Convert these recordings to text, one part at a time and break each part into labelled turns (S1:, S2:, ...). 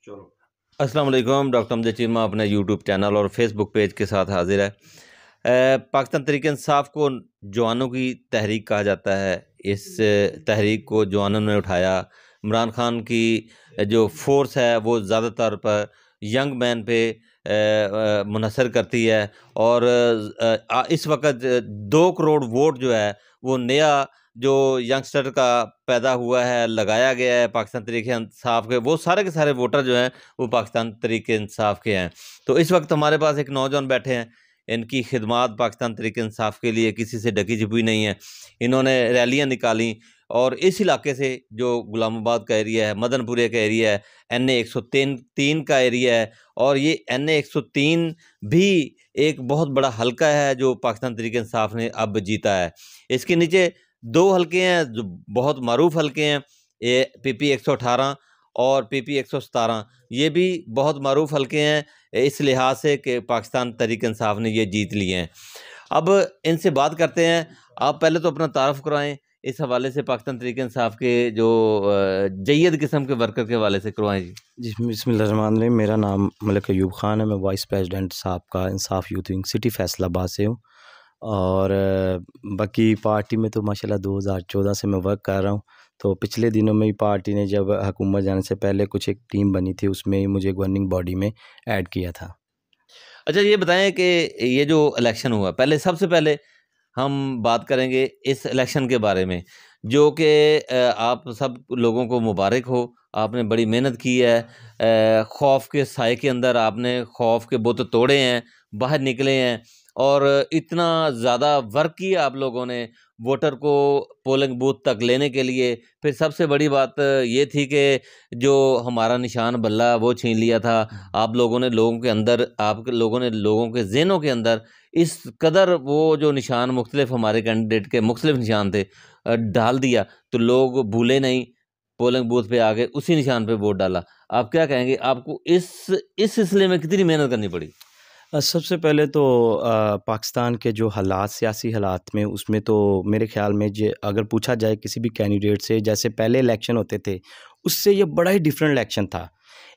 S1: अस्सलाम वालेकुम। डॉक्टर अमजद चीमा अपने यूट्यूब चैनल और फेसबुक पेज के साथ हाजिर है। पाकिस्तान तहरीक इंसाफ को जवानों की तहरीक कहा जाता है। इस तहरीक को जवानों ने उठाया। इमरान खान की जो फोर्स है वो ज़्यादातर पर यंग मैन पे मुनहसर करती है और इस वक्त 2 करोड़ वोट जो है वो नया जो यंगस्टर का पैदा हुआ है, लगाया गया है पाकिस्तान तहरीक इंसाफ के, वो सारे के सारे वोटर जो हैं वो पाकिस्तान तहरीक इंसाफ के हैं। तो इस वक्त हमारे पास एक नौजवान बैठे हैं, इनकी खिदमात पाकिस्तान तहरीक इंसाफ के लिए किसी से ढकी छुपी नहीं है। इन्होंने रैलियां निकाली और इस इलाके से जो गुलामाबाद का एरिया है, मदनपुरे का एरिया है, NA 103 का एरिया है और ये NA 103 भी एक बहुत बड़ा हलका है जो पाकिस्तान तहरीक इंसाफ ने अब जीता है। इसके नीचे 2 हलके हैं जो बहुत मारूफ हलके हैं, ये PP 118 और PP 117। ये भी बहुत मारूफ हलके हैं इस लिहाज से कि पाकिस्तान तहरीक इंसाफ ने ये जीत लिए हैं। अब इनसे बात करते हैं। आप पहले तो अपना तारुफ कराएं इस हवाले से, पाकिस्तान तहरीक इंसाफ के जो जय्यद किस्म के वर्कर के हवाले से करवाएं जी।
S2: जी बिस्मिल्लाहिर्रहमानिर्रहीम। मेरा नाम मलिक अयूब ख़ान है। मैं वाइस प्रेसिडेंट साहब का इंसाफ यूथ विंग सिटी फैसलाबाद से हूँ और बाकी पार्टी में तो माशाल्लाह 2014 से मैं वर्क कर रहा हूँ। तो पिछले दिनों में ही पार्टी ने जब हुकूमत जाने से पहले कुछ एक टीम बनी थी, उसमें ही मुझे गवर्निंग बॉडी में ऐड किया था।
S1: अच्छा, ये बताएं कि ये जो इलेक्शन हुआ, पहले सबसे पहले हम बात करेंगे इस इलेक्शन के बारे में, जो कि आप सब लोगों को मुबारक हो। आपने बड़ी मेहनत की है, खौफ के साए के अंदर आपने खौफ के बुत तोड़े हैं, बाहर निकले हैं और इतना ज़्यादा वर्क किया आप लोगों ने वोटर को पोलिंग बूथ तक लेने के लिए। फिर सबसे बड़ी बात ये थी कि जो हमारा निशान बल्ला वो छीन लिया था। आप लोगों ने लोगों के अंदर, आप लोगों ने लोगों के ज़हनों के अंदर इस कदर वो जो निशान मुख्तलिफ हमारे कैंडिडेट के मुख्तलिफ निशान थे डाल दिया, तो लोग भूले नहीं, पोलिंग बूथ पे आ गए, उसी निशान पे वोट डाला। आप क्या कहेंगे, आपको इस सिलसिले में कितनी मेहनत करनी पड़ी?
S2: सबसे पहले तो पाकिस्तान के जो हालात, सियासी हालात में, उसमें तो मेरे ख़्याल में जे अगर पूछा जाए किसी भी कैंडिडेट से, जैसे पहले इलेक्शन होते थे उससे ये बड़ा ही डिफरेंट इलेक्शन था।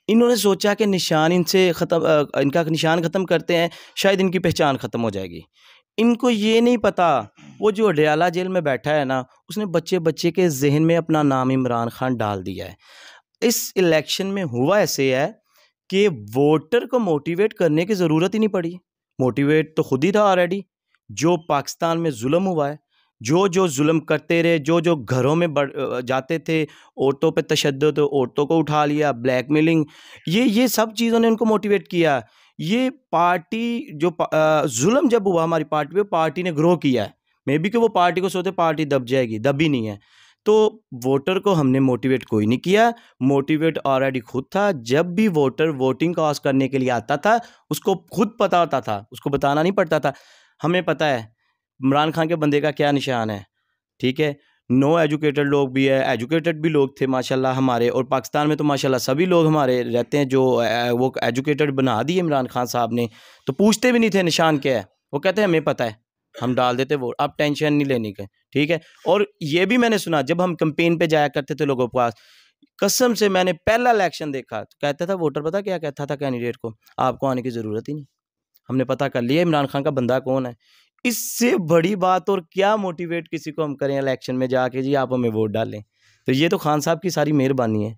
S2: इन्होंने सोचा कि निशान इनसे ख़त्म, इनका निशान ख़त्म करते हैं, शायद इनकी पहचान ख़त्म हो जाएगी। इनको ये नहीं पता वो जो अडयाला जेल में बैठा है ना, उसने बच्चे बच्चे के जहन में अपना नाम इमरान खान डाल दिया है। इस इलेक्शन में हुआ ऐसे है कि वोटर को मोटिवेट करने की ज़रूरत ही नहीं पड़ी। मोटिवेट तो खुद ही था ऑलरेडी। जो पाकिस्तान में जुल्म हुआ है, जो जो जुल्म करते रहे, जो जो घरों में जाते थे, औरतों पे तशद्दुद, औरतों को उठा लिया, ब्लैकमेलिंग, ये सब चीज़ों ने उनको मोटिवेट किया। ये पार्टी जो जुल्म जब हुआ हमारी पार्टी पे, पार्टी ने ग्रो किया है। मे बी कि वो पार्टी को सोचते पार्टी दब जाएगी, दबी नहीं है। तो वोटर को हमने मोटिवेट कोई नहीं किया, मोटिवेट ऑलरेडी खुद था। जब भी वोटर वोटिंग कास्ट करने के लिए आता था उसको खुद पता होता था, उसको बताना नहीं पड़ता था। हमें पता है इमरान खान के बंदे का क्या निशान है, ठीक है। नो एजुकेटेड लोग भी है, एजुकेटेड भी लोग थे माशाल्लाह हमारे, और पाकिस्तान में तो माशाल्लाह सभी लोग हमारे रहते हैं जो वो एजुकेटेड बना दिए इमरान खान साहब ने। तो पूछते भी नहीं थे निशान क्या है, वो कहते हैं हमें पता है, हम डाल देते वोट, आप टेंशन नहीं लेने का, ठीक है। और ये भी मैंने सुना जब हम कैंपेन पे जाया करते थे लोगों के पास, कसम से मैंने पहला इलेक्शन देखा तो कहता था वोटर, पता क्या कहता था कैंडिडेट को, आपको आने की ज़रूरत ही नहीं, हमने पता कर लिया इमरान खान का बंदा कौन है। इससे बड़ी बात और क्या मोटिवेट किसी को हम करें इलेक्शन में जाके, जी आप हमें वोट डालें। तो ये तो खान साहब की सारी मेहरबानी है।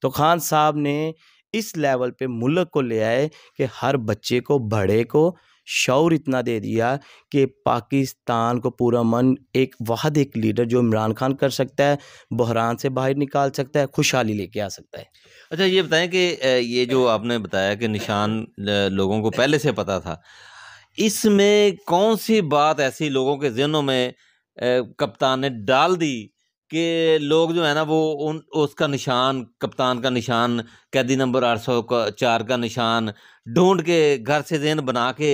S2: तो खान साहब ने इस लेवल पे मुल्क को ले आए कि हर बच्चे को, बड़े को शऊर इतना दे दिया कि पाकिस्तान को पूरा मन एक वाहद, एक लीडर जो इमरान खान कर सकता है, बहरान से बाहर निकाल सकता है, खुशहाली लेके आ सकता है।
S1: अच्छा, ये बताएं कि ये जो आपने बताया कि निशान लोगों को पहले से पता था, इसमें कौन सी बात ऐसी लोगों के ज़हनों में कप्तान ने डाल दी कि लोग जो है ना वो उसका निशान, कप्तान का निशान, कैदी नंबर 804 का निशान ढूंढ के घर से ज़हन बना के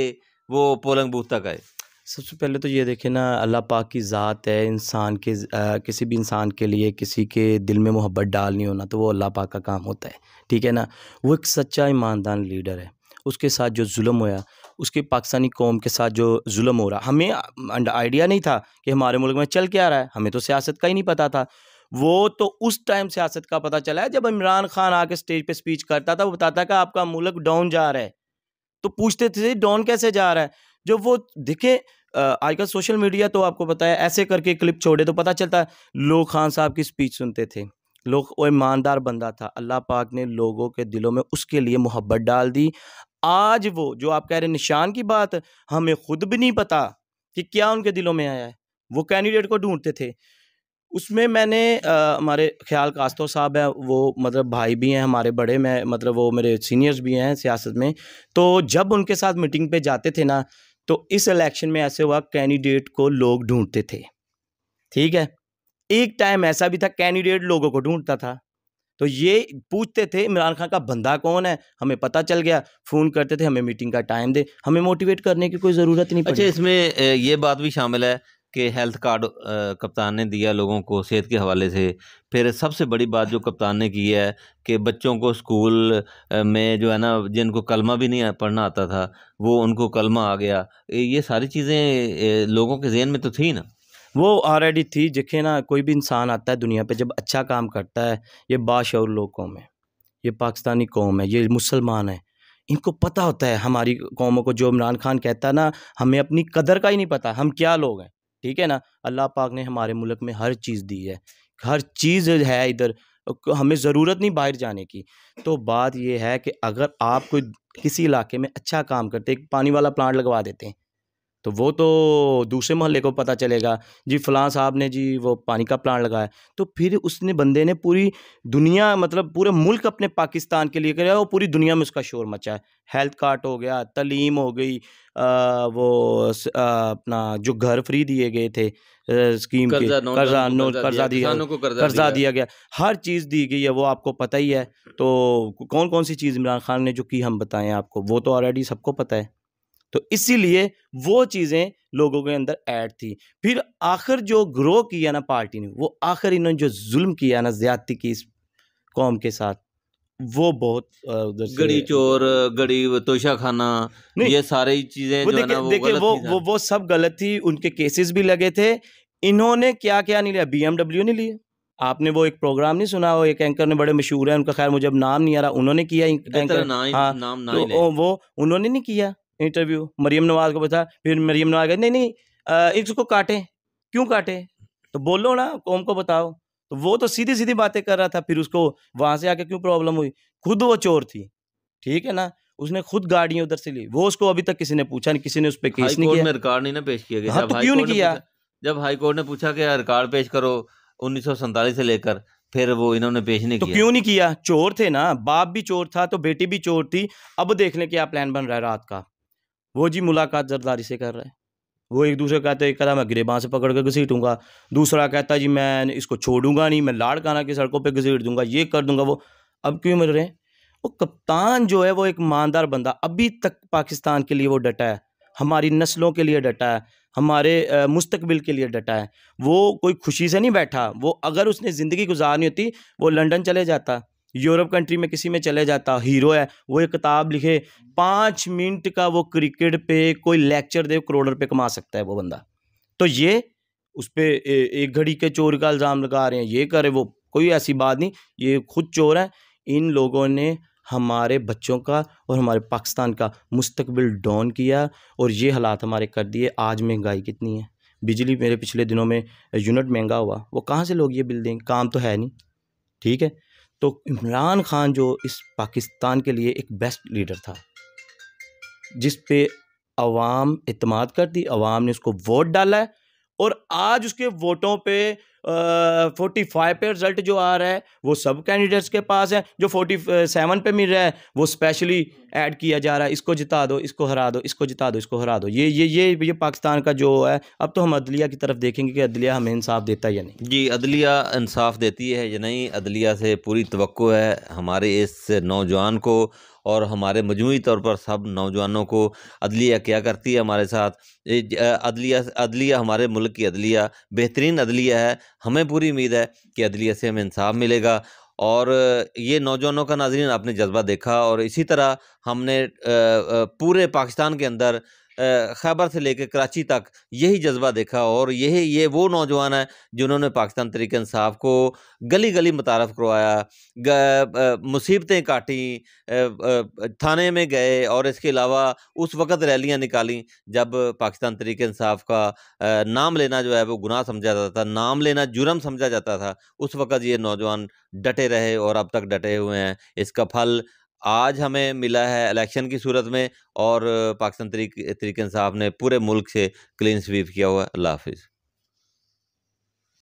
S1: वो पोलिंग बूथ तक आए?
S2: सबसे पहले तो ये देखें ना, अल्लाह पाक की ज़ात है। इंसान के किसी भी इंसान के लिए किसी के दिल में मोहब्बत डालनी होना तो वो अल्लाह पाक का काम होता है, ठीक है ना। वो एक सच्चा ईमानदार लीडर है। उसके साथ जो जुल्म होया, उसके पाकिस्तानी कौम के साथ जो जुल्म हो रहा, हमें आइडिया नहीं था कि हमारे मुल्क में चल क्या रहा है, हमें तो सियासत का ही नहीं पता था। वो तो उस टाइम सियासत का पता चला है जब इमरान खान आके स्टेज पे स्पीच करता था, वो बताता कि आपका मुल्क डाउन जा रहा है, तो पूछते थे डाउन कैसे जा रहा है। जब वो देखे आजकल सोशल मीडिया तो आपको पता है, ऐसे करके क्लिप छोड़े तो पता चलता है, लोग खान साहब की स्पीच सुनते थे, लोग, वो ईमानदार बंदा था, अल्लाह पाक ने लोगों के दिलों में उसके लिए मोहब्बत डाल दी। आज वो जो आप कह रहे हैं निशान की बात, हमें खुद भी नहीं पता कि क्या उनके दिलों में आया है, वो कैंडिडेट को ढूंढते थे। उसमें मैंने हमारे ख्याल कास्तो साहब है, वो मतलब भाई भी हैं हमारे बड़े, मैं मतलब वो मेरे सीनियर्स भी हैं सियासत में, तो जब उनके साथ मीटिंग पे जाते थे ना, तो इस इलेक्शन में ऐसे हुआ कैंडिडेट को लोग ढूंढते थे, ठीक है। एक टाइम ऐसा भी था कैंडिडेट लोगों को ढूंढता था, तो ये पूछते थे इमरान खान का बंदा कौन है, हमें पता चल गया, फ़ोन करते थे हमें मीटिंग का टाइम दे, हमें मोटिवेट करने की कोई ज़रूरत नहीं
S1: अच्छा,
S2: पड़ी।
S1: इसमें ये बात भी शामिल है कि हेल्थ कार्ड कप्तान ने दिया लोगों को सेहत के हवाले से। फिर सबसे बड़ी बात जो कप्तान ने की है कि बच्चों को स्कूल में जो है ना, जिनको कलमा भी नहीं पढ़ना आता था, वो उनको कलमा आ गया। ये सारी चीज़ें लोगों के ज़हन में तो थी ना।
S2: वो ऑलरेडी थी। देखे ना, कोई भी इंसान आता है दुनिया पे जब अच्छा काम करता है, ये बाशऊर लोग कौम है, ये पाकिस्तानी कौम है, ये मुसलमान है, इनको पता होता है हमारी कौमों को। जो इमरान खान कहता है ना, हमें अपनी कदर का ही नहीं पता हम क्या लोग हैं, ठीक है ना। अल्लाह पाक ने हमारे मुल्क में हर चीज़ दी है, हर चीज़ है इधर, हमें ज़रूरत नहीं बाहर जाने की। तो बात ये है कि अगर आप कोई किसी इलाके में अच्छा काम करते, एक पानी वाला प्लांट लगवा देते हैं, तो वो तो दूसरे मोहल्ले को पता चलेगा, जी फलां साहब ने जी वो पानी का प्लांट लगाया, तो फिर उसने बंदे ने पूरी दुनिया, मतलब पूरे मुल्क अपने पाकिस्तान के लिए कराया, वो पूरी दुनिया में उसका शोर मचा है। हेल्थ कार्ड हो गया, तालीम हो गई, अपना जो घर फ्री दिए गए थे स्कीम के,
S1: कर्जा, नौजवानों
S2: कर्जा
S1: को
S2: नोट
S1: कर्जा
S2: कर्जा
S1: दिया,
S2: दिया,
S1: किसानों को कर्जा
S2: कर्जा
S1: दिया।
S2: दिया गया, हर चीज़ दी गई है, वो आपको पता ही है। तो कौन कौन सी चीज़ इमरान खान ने जो की हम बताएं आपको, वो तो ऑलरेडी सबको पता है। तो इसीलिए वो चीज़ें लोगों के अंदर ऐड थी। फिर आखिर जो ग्रो किया ना पार्टी ने, वो आखिर इन्होंने जो जुल्म किया ना, ज़्यादती की इस कौम के साथ, वो बहुत उधर से
S1: गड़ी चोर, गड़ी तोशा खाना,
S2: नहीं,
S1: ये सारी चीज़ें
S2: वो
S1: जो है
S2: देखिए
S1: ना, वो
S2: देखिए
S1: गलत
S2: वो
S1: थी
S2: वो
S1: सर।
S2: वो सब गलत थी, उनके केसेस भी लगे थे। इन्होंने क्या-क्या नहीं लिया, बीएमडब्ल्यू नहीं लिया। आपने वो एक प्रोग्राम नहीं सुना, वो एक एंकर ने, बड़े मशहूर हैं, उनका खैर मुझे अब नाम नहीं आ रहा, उन्होंने किया
S1: बेहतर है
S2: एंकर, हाँ,
S1: नाम ना
S2: तो
S1: ही लें।
S2: वो उन्होंने नहीं किया इंटरव्यू, मरियम नवाज़ को बताया, फिर मरियम नवाज़ कही, नहीं-नहीं इसको काटें, क्यों काटें? तो बोलो ना, कौम को बताओ। तो वो तो सीधी-सीधी बातें कर रहा था, फिर उसको वहाँ से आके क्यों प्रॉब्लम हुई? खुद वो चोर थी, ठीक है ना? उसने खुद गाड़ियाँ उधर से ली, वो उसको अभी तक किसी ने पूछा नहीं, किसी ने उस पे
S1: हाई
S2: केस नहीं
S1: कोर्ट
S2: किया।
S1: में रिकॉर्ड नहीं ना पेश किया गया।
S2: हाँ, तो क्यों नहीं किया?
S1: जब हाई कोर्ट ने पूछा कि रिकॉर्ड पेश करो 1947 से लेकर, फिर वो इन्होंने पेश नहीं
S2: तो
S1: किया।
S2: क्यों नहीं किया? चोर थे ना, बाप भी चोर था, तो बेटी भी चोर थी। अब देख लें क्या प्लान बन रहा है रात का। वो जी मुलाकात जरदारी से कर रहा है। वो एक दूसरे को कहते हैं, एक कहता मैं गिरेबान से पकड़ के घसीटूँगा, दूसरा कहता है जी मैं इसको छोड़ूँगा नहीं, मैं लाड़काना की सड़कों पे घसीट दूँगा, ये कर दूँगा वो। अब क्यों मिल रहे हैं? वो कप्तान जो है वो एक ईमानदार बंदा, अभी तक पाकिस्तान के लिए वो डटा है, हमारी नस्लों के लिए डटा है, हमारे मुस्तकबिल के लिए डटा है। वो कोई खुशी से नहीं बैठा, वो अगर उसने ज़िंदगी गुज़ारनी होती, वो लंदन चले जाता, यूरोप कंट्री में किसी में चले जाता, हीरो है, वो एक किताब लिखे, 5 मिनट का वो क्रिकेट पे कोई लेक्चर दे, करोड़ रुपए कमा सकता है वो बंदा। तो ये उस पे एक घड़ी के चोर का इल्ज़ाम लगा रहे हैं, ये करे वो, कोई ऐसी बात नहीं, ये खुद चोर हैं। इन लोगों ने हमारे बच्चों का और हमारे पाकिस्तान का मुस्तकबिल डाउन किया और ये हालात हमारे कर दिए। आज महंगाई कितनी है, बिजली मेरे पिछले दिनों में यूनिट महंगा हुआ, वो कहाँ से लोग ये बिल देंगे, काम तो है नहीं, ठीक है। तो इमरान खान जो इस पाकिस्तान के लिए एक बेस्ट लीडर था, जिस पे अवाम इत्मीनान करती, अवाम ने उसको वोट डाला है, और आज उसके वोटों पे 45 पे रिजल्ट जो आ रहा है वो सब कैंडिडेट्स के पास है, जो 47 पे मिल रहा है वो स्पेशली ऐड किया जा रहा है, इसको जिता दो, इसको हरा दो, इसको जिता दो, इसको हरा दो। ये पाकिस्तान का जो है। अब तो हम अदलिया की तरफ देखेंगे कि अदलिया हमें इंसाफ देता है या नहीं।
S1: जी, अदलिया इंसाफ देती है या नहीं, अदलिया से पूरी तवक्को है हमारे इस नौजवान को और हमारे मजमूई तौर पर सब नौजवानों को। अदलिया क्या करती है हमारे साथ, अदलिया हमारे मुल्क की अदलिया बेहतरीन अदलिया है। हमें पूरी उम्मीद है कि अदलिया से हमें इंसाफ मिलेगा। और ये नौजवानों का नाज़रीन आपने जज्बा देखा, और इसी तरह हमने पूरे पाकिस्तान के अंदर खैबर से लेकर कराची तक यही जज्बा देखा, और ये वो नौजवान है जिन्होंने पाकिस्तान तहरीक इंसाफ को गली गली मुतारफ़ करवाया, मुसीबतें काटी, थाने में गए, और इसके अलावा उस वक़्त रैलियाँ निकाली जब पाकिस्तान तहरीक इंसाफ का नाम लेना जो है वो गुनाह समझा जाता था, नाम लेना जुर्म समझा जाता था। उस वक़्त ये नौजवान डटे रहे और अब तक डटे हुए हैं। इसका फल आज हमें मिला है इलेक्शन की सूरत में, और पाकिस्तान तहरीक इंसाफ ने पूरे मुल्क से क्लीन स्वीप किया हुआ है। अल्लाह हाफ़िज़।